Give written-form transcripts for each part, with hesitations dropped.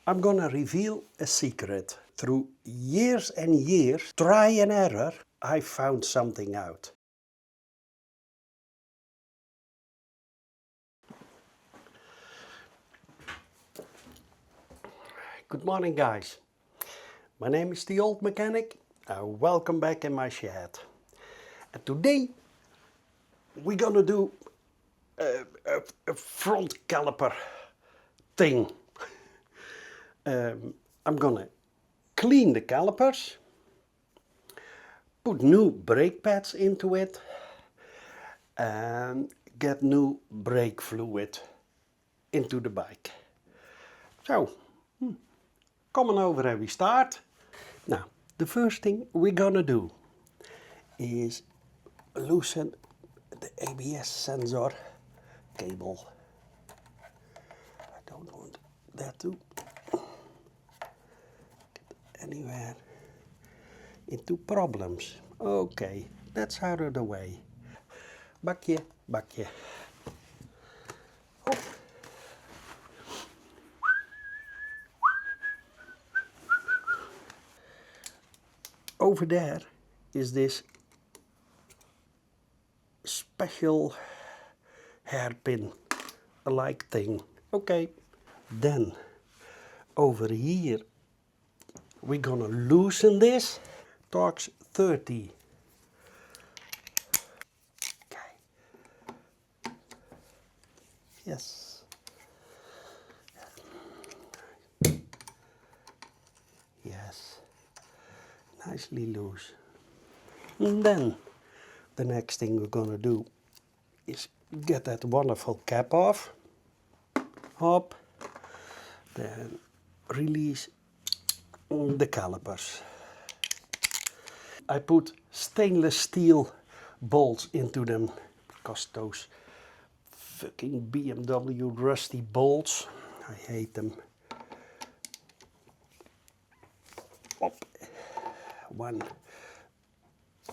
I'm gonna reveal a secret. Through years and years, try and error, I found something out. Good morning, guys. My name is the Old Mechanic. Welcome back in my shed. And today we're gonna do a front caliper thing. I'm gonna clean the calipers, put new brake pads into it, and get new brake fluid into the bike. So, come on over and we start. Now, the first thing we're gonna do is loosen the ABS sensor cable. I don't want that to get anywhere into problems. Okay, that's out of the way. Bakje, bakje. Hop. Over there is this special hairpin-like thing. Okay, then over here we're gonna loosen this. Torx 30. Okay. Yes. Yes. Nicely loose. And then the next thing we're gonna do is get that wonderful cap off. Hop. Then release the calipers. I put stainless steel bolts into them because those fucking BMW rusty bolts, I hate them. Up. One.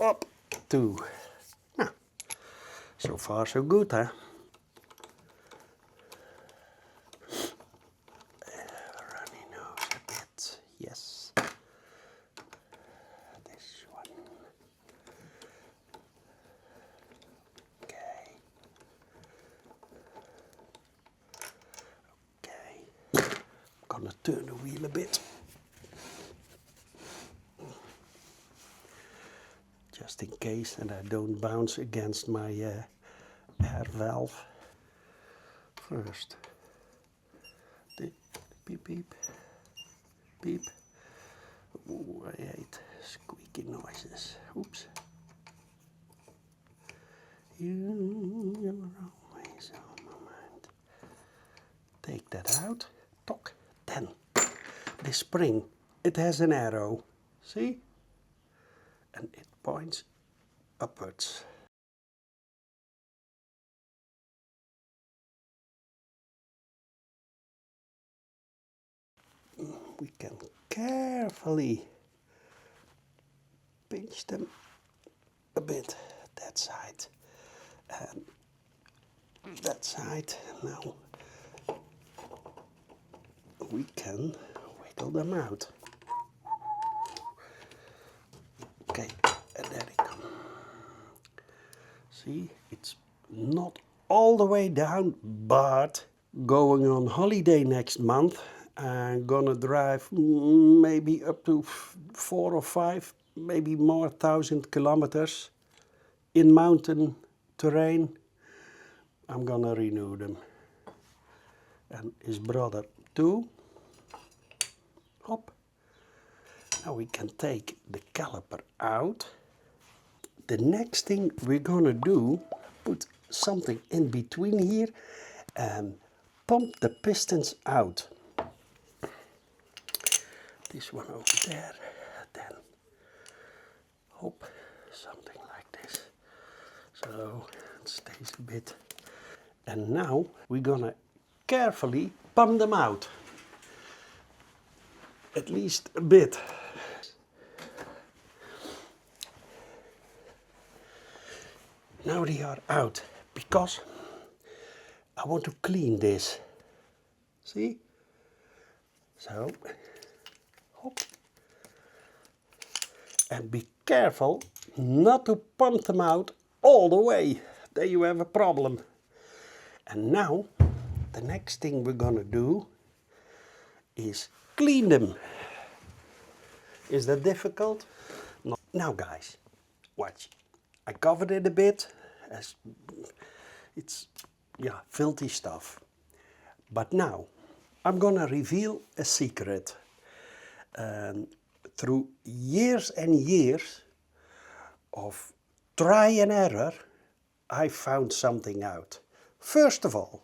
Up. Two. Now, so far so good, huh? Runny nose a bit. Yes. This one. Okay. Okay. I'm gonna turn the wheel a bit. Just in case and I don't bounce against my air valve. First, the beep beep, beep. Ooh, I hate squeaky noises. Oops. You always on my mind. Take that out. Tock. Then, the spring, it has an arrow. See? And it points upwards. We can carefully pinch them a bit, that side and that side. Now we can wiggle them out. Okay, and there they come. See, it's not all the way down, but going on holiday next month, I'm gonna drive maybe up to 4 or 5, maybe more 1,000 kilometers in mountain terrain. I'm gonna renew them. And his brother too. Hop. Now we can take the caliper out. The next thing we're gonna do, put something in between here and pump the pistons out. This one over there, then hop, something like this. So it stays a bit. And now we're gonna carefully pump them out. At least a bit. Now they are out because I want to clean this. See? So, hop. And be careful not to pump them out all the way. There you have a problem. And now, the next thing we're gonna do is clean them. Is that difficult? No. Now guys, watch. I covered it a bit, as it's, yeah, filthy stuff. But now, I'm gonna reveal a secret. Through years and years of try and error, I found something out. First of all,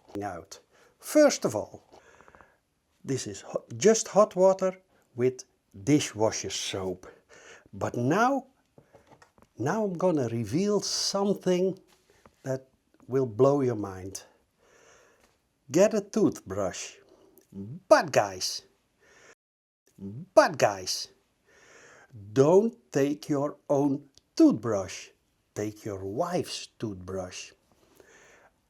this is just hot water with dishwasher soap. But now I'm gonna reveal something that will blow your mind. Get a toothbrush. But guys, don't take your own toothbrush. Take your wife's toothbrush.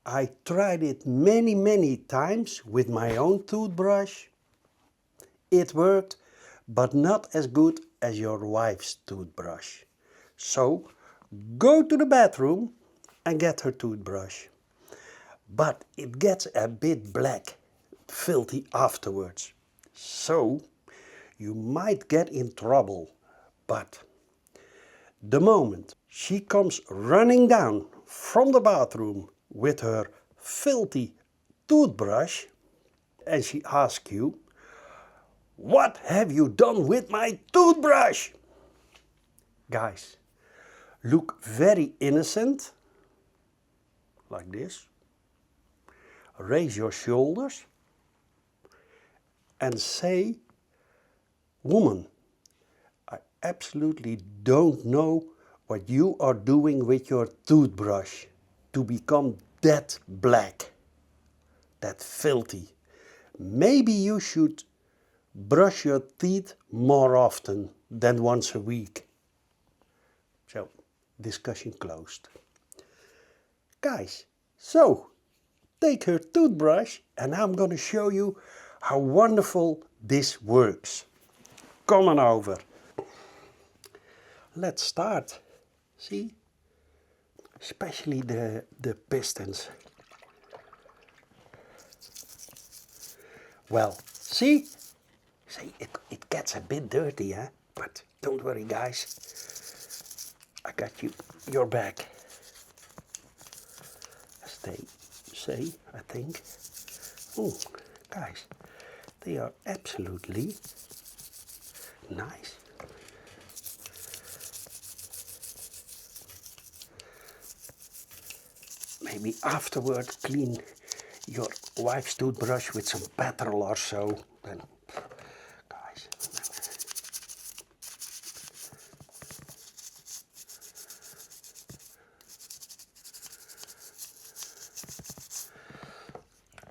I tried it many times with my own toothbrush. It worked, but not as good as your wife's toothbrush. So, go to the bathroom and get her toothbrush. But it gets a bit black, filthy afterwards. So, you might get in trouble. But the moment she comes running down from the bathroom with her filthy toothbrush and she asks you, "What have you done with my toothbrush?" Guys, look very innocent, like this. Raise your shoulders and say, "Woman, I absolutely don't know what you are doing with your toothbrush to become that black, that filthy. Maybe you should brush your teeth more often than once a week." So, discussion closed. Guys, so take her toothbrush and I'm going to show you how wonderful this works. Come on over. Let's start. See? Especially the pistons. Well, see? See, it gets a bit dirty, eh? But don't worry, guys. I got your back. Stay safe, I think. Oh, guys, they are absolutely nice. Maybe afterward clean your wife's toothbrush with some petrol or so. Then, guys.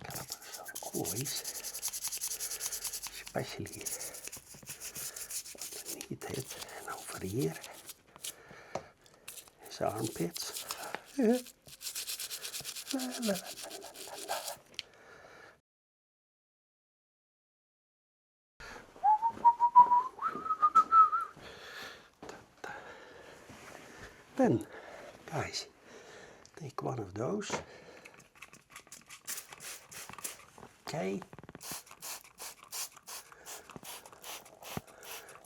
Calipers are always, especially underneath it and over here, his armpits. La, la, la, la, la. Then, guys, take one of those. Okay.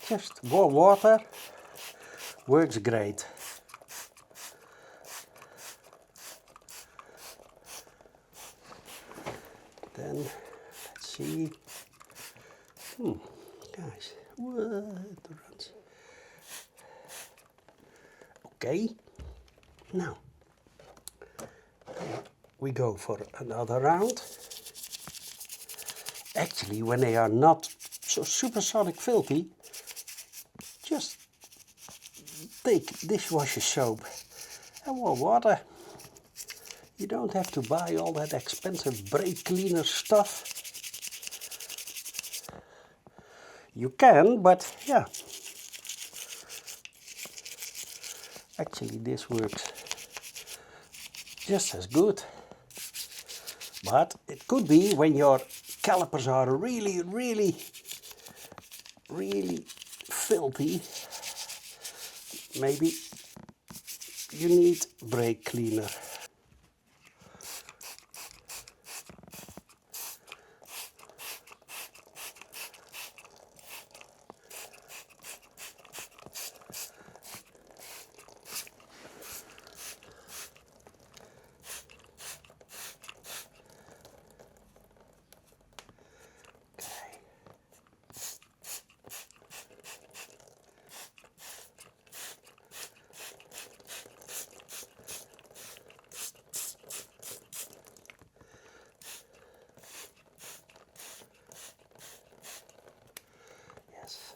Just warm water works great. Then, let's see. Guys, what runs? Okay, now we go for another round. Actually, when they are not so supersonic filthy, just take dishwasher soap and warm water. You don't have to buy all that expensive brake cleaner stuff. You can, but yeah. Actually, this works just as good. But it could be when your calipers are really really filthy, maybe you need brake cleaner. Yes.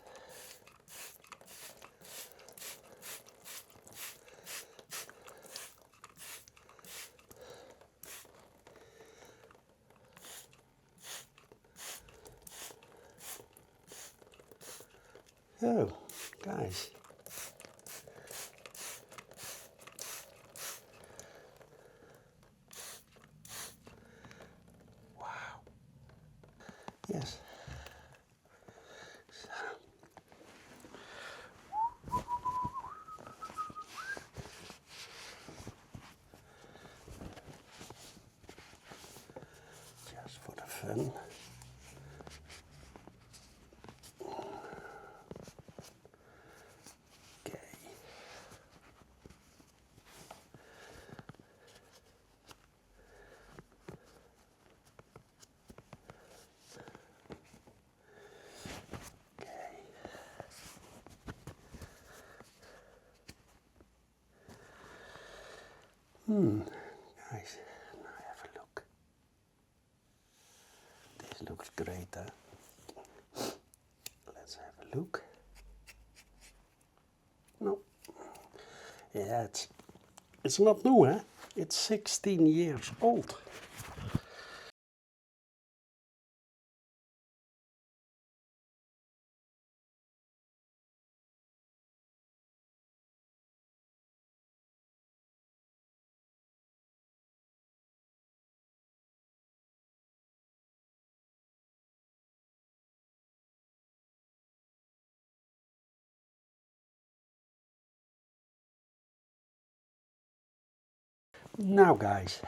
Oh, guys. Wow. Yes. Just for the fun. Okay. Okay. Nice. Now have a look. This looks great, huh? Let's have a look. No. Yeah, it's not new, huh? It's 16 years old. Now guys,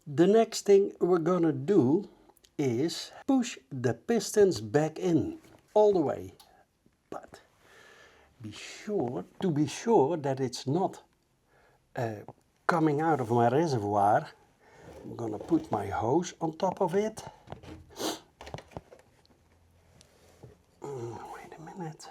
the next thing we're gonna do is push the pistons back in all the way, but be sure that it's not coming out of my reservoir. I'm gonna put my hose on top of it. Wait a minute.